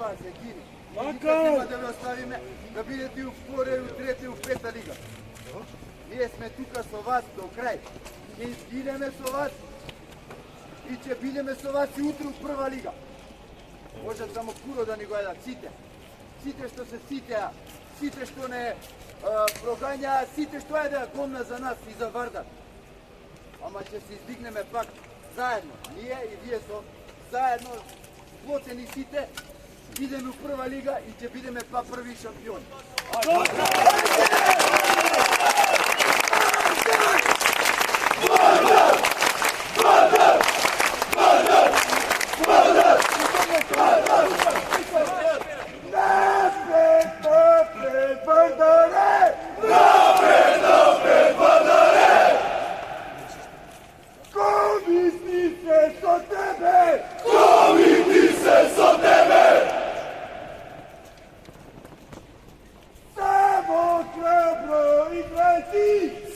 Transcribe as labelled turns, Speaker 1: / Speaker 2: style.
Speaker 1: baze, gini.
Speaker 2: Така е.
Speaker 1: Никак да ви оставиме да бидете у втора, у трета и у пета лига. Ние сме тука со вас до крај. Ќе изгинеме со вас и ќе бидеме со вас и утре у прва лига. Може само куро да ни го едат сите. Сите што се ситеа, сите што не прогањаа, сите што едеа гомна за нас и за Вардар. Ама ќе се издигнеме пак заедно. Ние и вие со заедно сплотени сите идеме у прва лига и ќе бидеме па први шампиони.
Speaker 2: Само храбро и гласи!